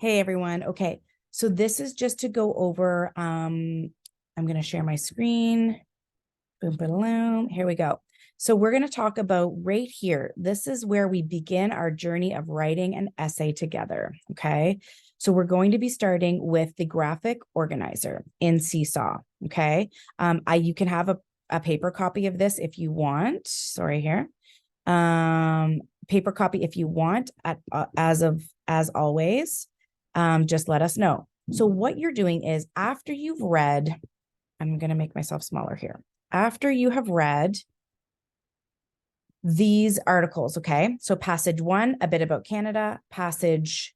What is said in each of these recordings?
Hey everyone. Okay, so this is just to go over, I'm going to share my screen. Boom, boom, boom. Here we go. So we're going to talk about right here. This is where we begin our journey of writing an essay together. Okay, so we're going to be starting with the graphic organizer in Seesaw. Okay, you can have a paper copy of this if you want. Sorry, here. Paper copy if you want. As always, just let us know. So what you're doing is after you've read, I'm going to make myself smaller here. After you have read these articles, okay? So passage 1, a bit about Canada, passage,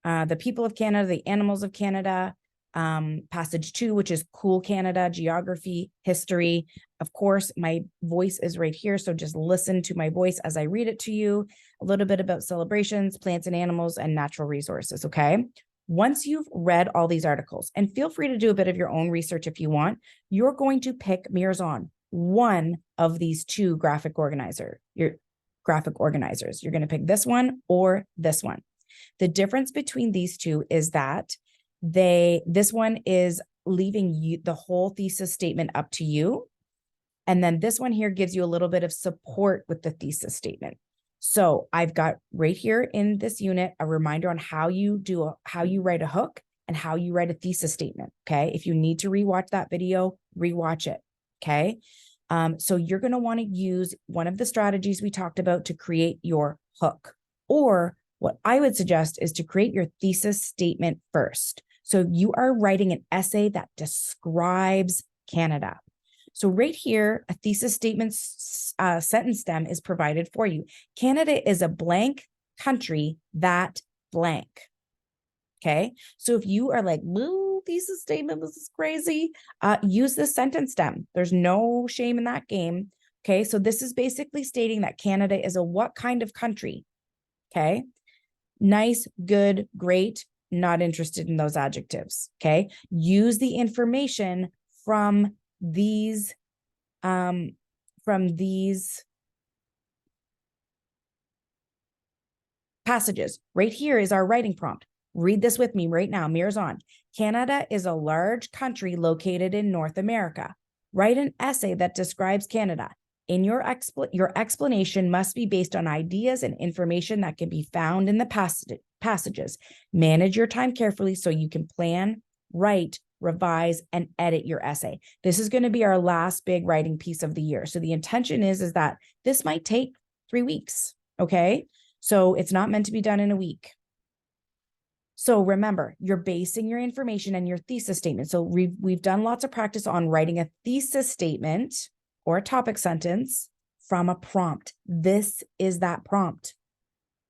the people of Canada, the animals of Canada, passage 2, which is cool Canada, geography, history. Of course, my voice is right here, so just listen to my voice as I read it to you. A little bit about celebrations, plants and animals, and natural resources, okay? Once you've read all these articles, and feel free to do a bit of your own research if you want, you're going to pick Mirzon, one of these two graphic organizers. You're going to pick this one or this one. The difference between these two is that this one is leaving you the whole thesis statement up to you. And then this one here gives you a little bit of support with the thesis statement. So I've got right here in this unit a reminder on how you write a hook and how you write a thesis statement. Okay. If you need to rewatch that video, rewatch it. Okay. So you're going to want to use one of the strategies we talked about to create your hook, or what I would suggest is to create your thesis statement first. So you are writing an essay that describes Canada. So right here, a thesis statement sentence stem is provided for you. Canada is a blank country that blank. Okay. So if you are like, "Woo, thesis statement, this is crazy," use the sentence stem. There's no shame in that game. Okay. So this is basically stating that Canada is a what kind of country? Okay. Nice, good, great, not interested in those adjectives. Okay. Use the information from these passages. Right here is our writing prompt. Read this with me right now. Mirrors on. Canada is a large country located in North America. Write an essay that describes Canada. In your explanation must be based on ideas and information that can be found in the passages. Manage your time carefully so you can plan, write, revise, and edit your essay. This is going to be our last big writing piece of the year. So the intention is that this might take 3 weeks. Okay. So it's not meant to be done in a week. So remember, you're basing your information and your thesis statement. So we've done lots of practice on writing a thesis statement or a topic sentence from a prompt. This is that prompt.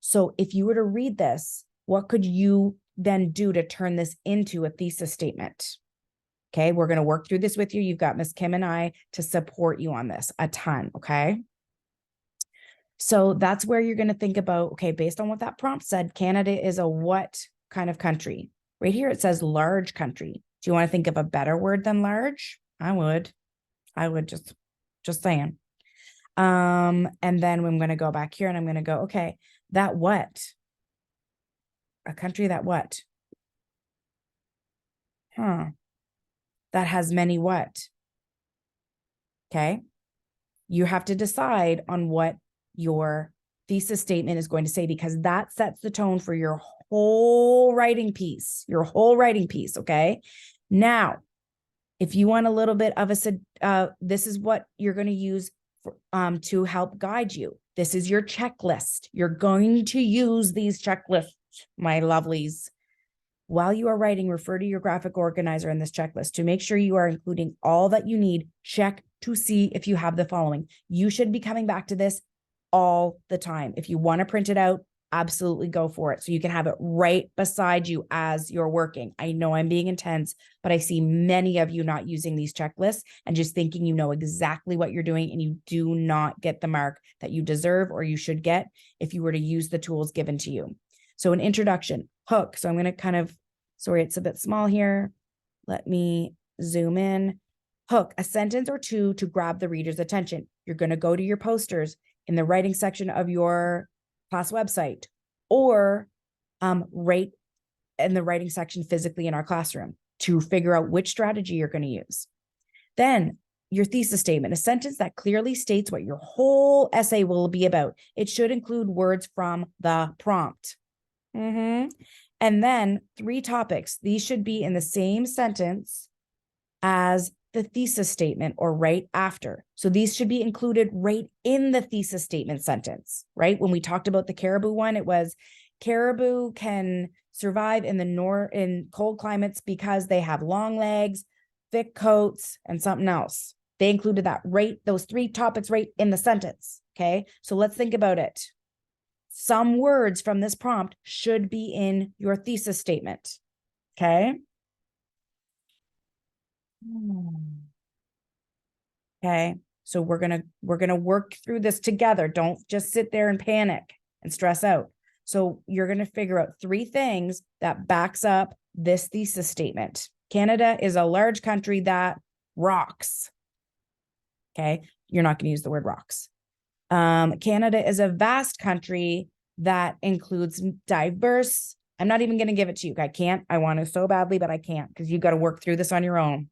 So if you were to read this, what could you then do to turn this into a thesis statement? Okay, we're going to work through this with you. You've got Miss Kim and I to support you on this a ton, okay? So that's where you're going to think about, okay, based on what that prompt said, Canada is a what kind of country? Right here, it says large country. Do you want to think of a better word than large? I would just saying. And then I'm going to go back here and I'm going to go, okay, that what? A country that what? That has many what? Okay. You have to decide on what your thesis statement is going to say, because that sets the tone for your whole writing piece, okay? Now, if you want a little bit of this is what you're going to use for, to help guide you. This is your checklist. You're going to use these checklists, my lovelies. While you are writing, refer to your graphic organizer in this checklist to make sure you are including all that you need. Check to see if you have the following. You should be coming back to this all the time. If you want to print it out, absolutely go for it. So you can have it right beside you as you're working. I know I'm being intense, but I see many of you not using these checklists and just thinking you know exactly what you're doing, and you do not get the mark that you deserve or you should get if you were to use the tools given to you. So an introduction, hook. So I'm going to kind of, sorry, it's a bit small here. Let me zoom in. Hook, a sentence or two to grab the reader's attention. You're going to go to your posters in the writing section of your class website, or write in the writing section physically in our classroom to figure out which strategy you're going to use. Then your thesis statement, a sentence that clearly states what your whole essay will be about. It should include words from the prompt. And then 3 topics. These should be in the same sentence as the thesis statement or right after. So these should be included right in the thesis statement sentence, right? When we talked about the caribou one, it was caribou can survive in in cold climates because they have long legs, thick coats, and something else. They included that those 3 topics right in the sentence. Okay. So let's think about it. Some words from this prompt should be in your thesis statement. Okay. Okay. So we're going to work through this together. Don't just sit there and panic and stress out. So you're going to figure out 3 things that backs up this thesis statement. Canada is a large country that rocks. Okay. You're not going to use the word rocks. Canada is a vast country that includes diverse. I'm not even going to give it to you. I can't. I want to so badly, but I can't because you got to work through this on your own.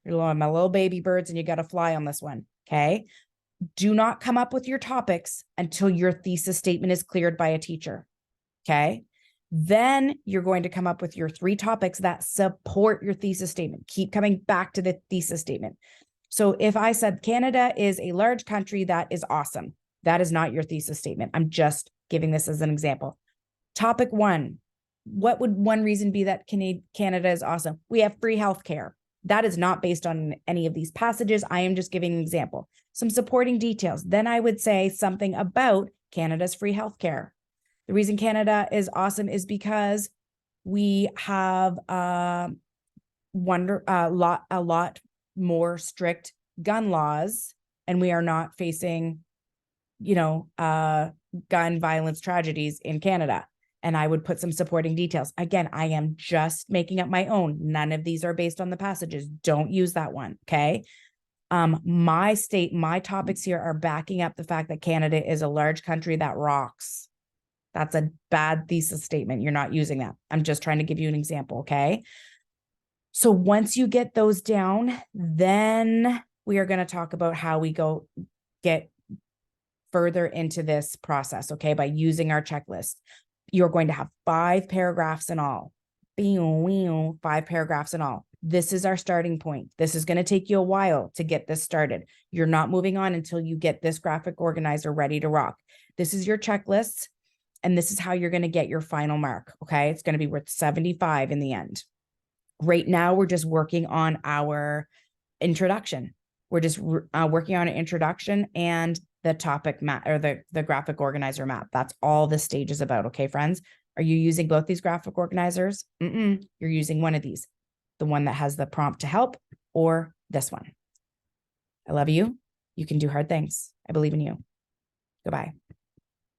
You're my little baby birds and you got to fly on this one. Okay. Do not come up with your topics until your thesis statement is cleared by a teacher. Okay. Then you're going to come up with your 3 topics that support your thesis statement. Keep coming back to the thesis statement. So if I said Canada is a large country that is awesome, that is not your thesis statement. I'm just giving this as an example. Topic 1, what would one reason be that Canada is awesome? We have free healthcare. That is not based on any of these passages. I am just giving an example. Some supporting details. Then I would say something about Canada's free healthcare. The reason Canada is awesome is because we have a lot more strict gun laws, and we are not facing, gun violence tragedies in Canada. And I would put some supporting details. Again, I am just making up my own. None of these are based on the passages. Don't use that one. Okay. My topics here are backing up the fact that Canada is a large country that rocks. That's a bad thesis statement. You're not using that. I'm just trying to give you an example. Okay. So once you get those down, then we are going to talk about how we get further into this process. Okay. By using our checklist. You're going to have 5 paragraphs in all. 5 paragraphs in all. This is our starting point. This is going to take you a while to get this started. You're not moving on until you get this graphic organizer ready to rock. This is your checklist, and this is how you're going to get your final mark. Okay. It's going to be worth 75 in the end. Right now, we're just working on our introduction. We're just working on an introduction and the topic map or the graphic organizer map. That's all this stage is about. Okay, friends, are you using both these graphic organizers? You're using one of these, the one that has the prompt to help, or this one. I love you. You can do hard things. I believe in you. Goodbye.